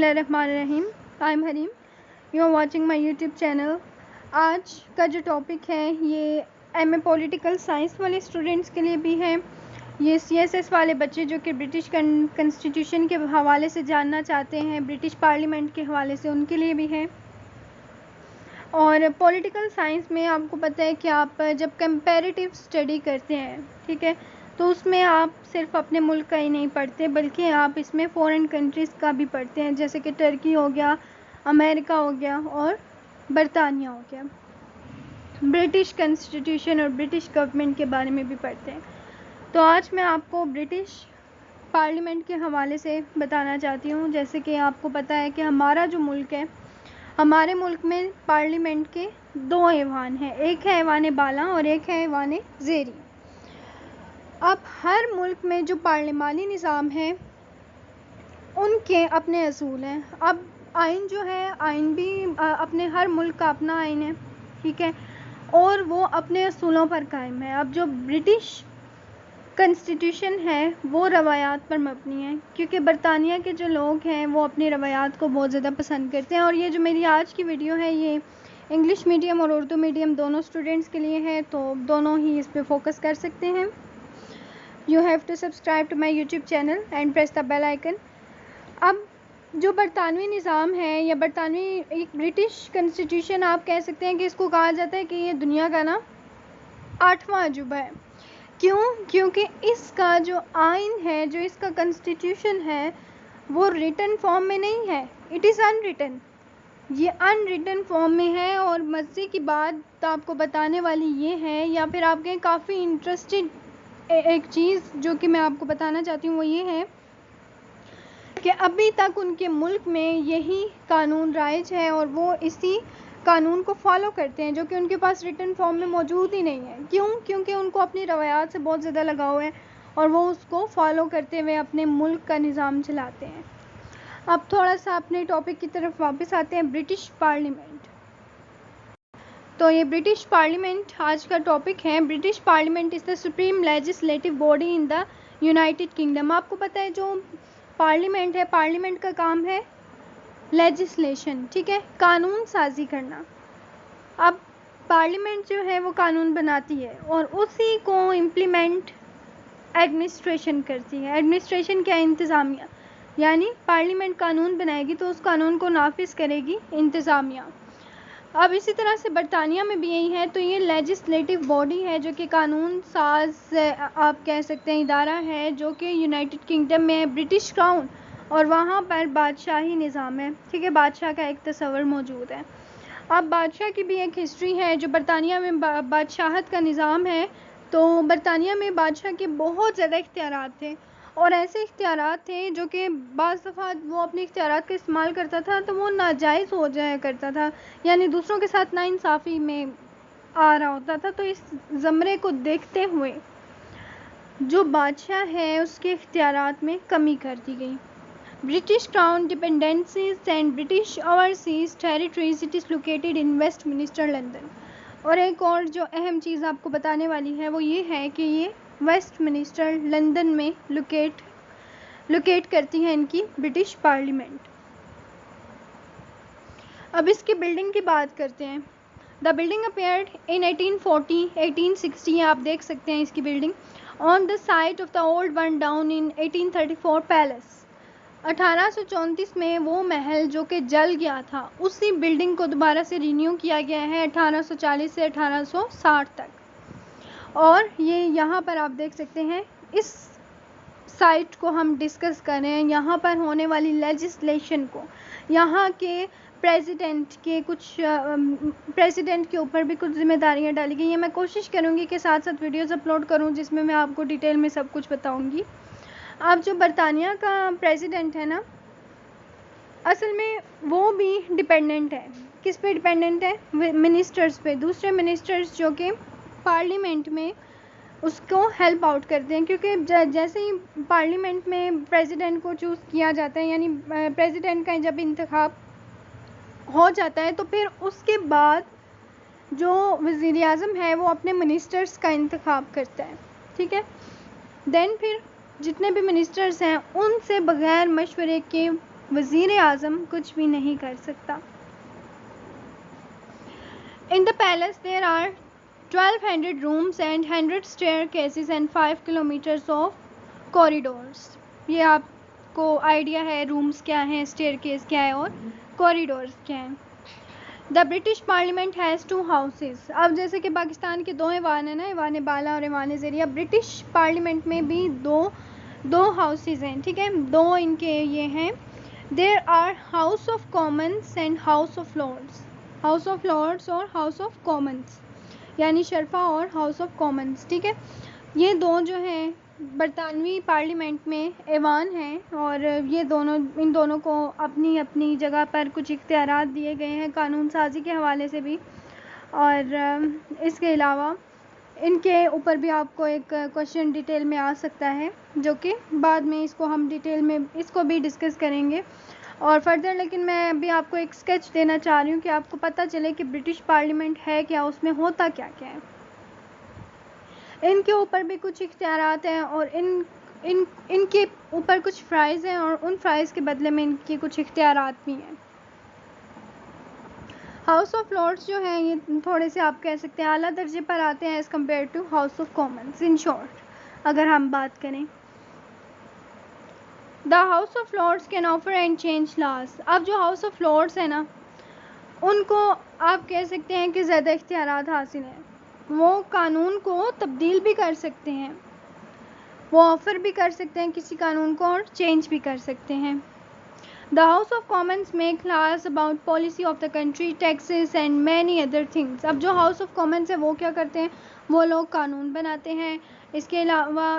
اللہ الرحمن الرحیم. I am Hareem. You are watching my YouTube channel. آج کا جو ٹاپک ہے یہ ایم اے پولیٹیکل سائنس والے اسٹوڈنٹس کے لیے بھی ہے. یہ سی ایس ایس والے بچے جو کہ برٹش کنسٹیٹیوشن کے حوالے سے جاننا چاہتے ہیں, برٹش پارلیمنٹ کے حوالے سے, ان کے لیے بھی ہے. اور پولیٹیکل سائنس میں آپ کو پتہ ہے کہ آپ جب کمپیریٹیو اسٹڈی کرتے ہیں, ٹھیک ہے, تو اس میں آپ صرف اپنے ملک کا ہی نہیں پڑھتے بلکہ آپ اس میں فورن کنٹریز کا بھی پڑھتے ہیں, جیسے کہ ترکی ہو گیا, امریکہ ہو گیا اور برطانیہ ہو گیا. برٹش کنسٹیٹیوشن اور برٹش گورنمنٹ کے بارے میں بھی پڑھتے ہیں. تو آج میں آپ کو برٹش پارلیمنٹ کے حوالے سے بتانا چاہتی ہوں. جیسے کہ آپ کو پتہ ہے کہ ہمارا جو ملک ہے, ہمارے ملک میں پارلیمنٹ کے 2 ایوان ہیں, ایک ہے ایوان بالا اور ایک ہے ایوان زیری. اب ہر ملک میں جو پارلیمانی نظام ہے ان کے اپنے اصول ہیں. اب آئین جو ہے, آئین بھی اپنے ہر ملک کا اپنا آئین ہے, ٹھیک ہے, اور وہ اپنے اصولوں پر قائم ہے. اب جو برٹش کنسٹیٹیوشن ہے وہ روایات پر مبنی ہے, کیونکہ برطانیہ کے جو لوگ ہیں وہ اپنی روایات کو بہت زیادہ پسند کرتے ہیں. اور یہ جو میری آج کی ویڈیو ہے یہ انگلش میڈیم اور اردو میڈیم دونوں اسٹوڈنٹس کے لیے ہے, تو دونوں ہی اس پہ فوکس کر سکتے ہیں. You have to subscribe to my YouTube channel and press the bell icon. اب جو برطانوی نظام ہے یا برطانوی ایک برٹش کنسٹیٹیوشن, آپ کہہ سکتے ہیں کہ اس کو کہا جاتا ہے کہ یہ دنیا کا 8واں عجوبہ ہے. کیوں؟ کیونکہ اس کا جو آئین ہے, جو اس کا کنسٹیٹیوشن ہے, وہ ریٹن فارم میں نہیں ہے. It is in written. یہ ان ریٹن فارم میں ہے. اور مزے کی بات آپ کو بتانے والی یہ ہے, یا پھر آپ کہیں کافی انٹرسٹڈ ایک چیز جو کہ میں آپ کو بتانا چاہتی ہوں, وہ یہ ہے کہ ابھی تک ان کے ملک میں یہی قانون رائج ہے اور وہ اسی قانون کو فالو کرتے ہیں, جو کہ ان کے پاس ریٹن فارم میں موجود ہی نہیں ہے. کیوں؟ کیونکہ ان کو اپنی روایات سے بہت زیادہ لگاؤ ہے اور وہ اس کو فالو کرتے ہوئے اپنے ملک کا نظام چلاتے ہیں. اب تھوڑا سا اپنے ٹاپک کی طرف واپس آتے ہیں, برٹش پارلیمنٹ. تو یہ برٹش پارلیمنٹ آج کا ٹاپک ہے. British parliament is the supreme legislative body in the United kingdom. آپ کو پتہ ہے جو پارلیمنٹ ہے, پارلیمنٹ کا کام ہے لیجسلیشن, ٹھیک ہے, قانون سازی کرنا. اب پارلیمنٹ جو ہے وہ قانون بناتی ہے اور اسی کو امپلیمنٹ ایڈمنسٹریشن کرتی ہے. ایڈمنسٹریشن کیا ہے؟ انتظامیہ. یعنی پارلیمنٹ قانون بنائے گی تو اس قانون کو نافذ کرے گی انتظامیہ. اب اسی طرح سے برطانیہ میں بھی یہی ہے. تو یہ لیجسلیٹو باڈی ہے جو کہ قانون ساز آپ کہہ سکتے ہیں ادارہ ہے, جو کہ یونائٹڈ کنگڈم میں برٹش کراؤن, اور وہاں پر بادشاہی نظام ہے, ٹھیک ہے, بادشاہ کا ایک تصور موجود ہے. اب بادشاہ کی بھی ایک ہسٹری ہے. جو برطانیہ میں بادشاہت کا نظام ہے, تو برطانیہ میں بادشاہ کے بہت زیادہ اختیارات تھے, اور ایسے اختیارات تھے جو کہ بعض دفعہ وہ اپنے اختیارات کا استعمال کرتا تھا تو وہ ناجائز ہو جایا کرتا تھا, یعنی دوسروں کے ساتھ ناانصافی میں آ رہا ہوتا تھا. تو اس زمرے کو دیکھتے ہوئے جو بادشاہ ہے اس کے اختیارات میں کمی کر دی گئی. British crown dependencies and British overseas territories, it is located in Westminster London. اور ایک اور جو اہم چیز آپ کو بتانے والی ہے وہ یہ ہے کہ یہ ویسٹ منسٹر لندن میں لوکیٹ کرتی ہے ان کی برٹش پارلیمنٹ. اب اس کی بلڈنگ کی بات کرتے ہیں. The building appeared in 1860. آپ دیکھ سکتے ہیں اس کی building on the site of the old one down in 1834 palace. 1834 میں وہ محل جو کہ جل گیا تھا, اسی بلڈنگ کو دوبارہ سے رینیو کیا گیا ہے 1840 سے 1860 تک. اور یہ یہاں پر آپ دیکھ سکتے ہیں اس سائٹ کو ہم ڈسکس کریں, یہاں پر ہونے والی لیجسلیشن کو, یہاں کے پریزیڈنٹ کے اوپر بھی کچھ ذمہ داریاں ڈالی گئی ہیں. میں کوشش کروں گی کہ ساتھ ساتھ ویڈیوز اپلوڈ کروں جس میں میں آپ کو ڈیٹیل میں سب کچھ بتاؤں گی. اب جو برطانیہ کا پریزیڈنٹ ہے نا, اصل میں وہ بھی ڈپینڈنٹ ہے. کس پہ ڈپینڈنٹ ہے؟ منسٹرز پہ. دوسرے منسٹرز جو کہ پارلیمنٹ میں اس کو ہیلپ آؤٹ کرتے ہیں, کیونکہ جیسے ہی پارلیمنٹ میں پریزیڈنٹ کو چوز کیا جاتا ہے, یعنی پریزیڈنٹ کا جب انتخاب ہو جاتا ہے تو پھر اس کے بعد جو وزیر اعظم ہے وہ اپنے منسٹرز کا انتخاب کرتا ہے, ٹھیک ہے. دین پھر جتنے بھی منسٹرز ہیں ان سے بغیر مشورے کے وزیر اعظم کچھ بھی نہیں کر سکتا. In the palace there are 1200 rooms and 100 staircases and 5 kilometers of corridors. یہ آپ کو آئیڈیا ہے رومز کیا ہیں, staircase کیا ہے اور corridors کیا ہیں. The British Parliament has 2 houses. اب جیسے کہ پاکستان کے 2 ایوان ہیں نا, ایوان بالا اور ایوان زیرہ, برٹش پارلیمنٹ میں بھی دو ہاؤسز ہیں, ٹھیک ہے, 2 ان کے یہ ہیں. There are House of Commons and House of Lords. House of Lords اور ہاؤس آف کامنس, یعنی شرفا اور ہاؤس آف کامنس, ٹھیک ہے. یہ 2 جو ہیں برطانوی پارلیمنٹ میں ایوان ہیں, اور یہ ان دونوں کو اپنی اپنی جگہ پر کچھ اختیارات دیے گئے ہیں قانون سازی کے حوالے سے بھی. اور اس کے علاوہ ان کے اوپر بھی آپ کو ایک کوشچن ڈیٹیل میں آ سکتا ہے, جو کہ بعد میں اس کو ہم ڈیٹیل میں اس کو بھی ڈسکس کریں گے اور فردر. لیکن میں ابھی آپ کو ایک اسکیچ دینا چاہ رہی ہوں کہ آپ کو پتہ چلے کہ برٹش پارلیمنٹ ہے کیا, اس میں ہوتا کیا کیا ہے. ان کے اوپر بھی کچھ اختیارات ہیں اور ان کے اوپر کچھ فرائض ہیں, اور ان فرائض کے بدلے میں ان کے کچھ اختیارات بھی ہیں. ہاؤس آف لارڈس جو ہیں یہ تھوڑے سے آپ کہہ سکتے ہیں اعلیٰ درجے پر آتے ہیں as compare to House of Commons. In short اگر ہم بات کریں, the House of Lords can offer and change laws. اب جو ہاؤس آف لارڈس ہیں نا, ان کو آپ کہہ سکتے ہیں کہ زیادہ اختیارات حاصل ہیں. وہ قانون کو تبدیل بھی کر سکتے ہیں, وہ آفر بھی کر سکتے ہیں کسی قانون کو اور چینج بھی کر سکتے ہیں. The House of Commons make laws about policy of the country, taxes and many other things. اب جو ہاؤس آف کامنس ہے وہ کیا کرتے ہیں, وہ لوگ قانون بناتے ہیں. اس کے علاوہ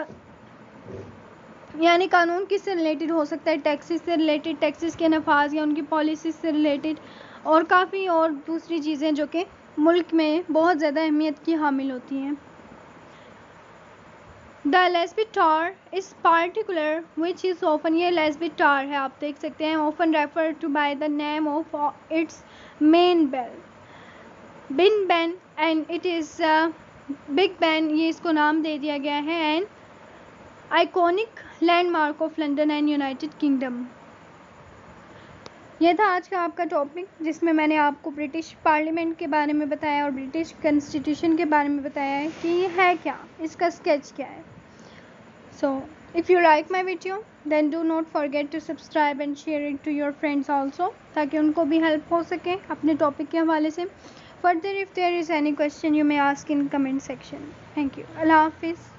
یعنی قانون کس سے ریلیٹڈ ہو سکتا ہے, ٹیکسز سے ریلیٹڈ, ٹیکسز کے نفاذ یا ان کی پالیسیز سے ریلیٹڈ, اور کافی اور دوسری چیزیں جو کہ ملک میں بہت زیادہ اہمیت کی حامل ہوتی ہیں. The Elizabeth Tower is particular which is often, یہ Elizabeth Tower ہے آپ دیکھ سکتے ہیں, often referred to by the name of its main bell, Big Ben, and it is Big Ben, یہ اس کو نام دے دیا گیا ہے, and iconic landmark of London and United Kingdom. یہ تھا آج کا آپ کا ٹاپک, جس میں میں نے آپ کو برٹش پارلیمنٹ کے بارے میں بتایا اور برٹش کنسٹیٹیوشن کے بارے میں بتایا ہے کہ یہ ہے کیا, اس کا اسکیچ کیا ہے. So, if you like my video, then do not forget to subscribe and share it to your friends also, تاکہ ان کو بھی ہیلپ ہو سکے اپنے ٹاپک کے حوالے سے. Further, if there is any question, you may ask in comment section. Thank you. اللہ حافظ.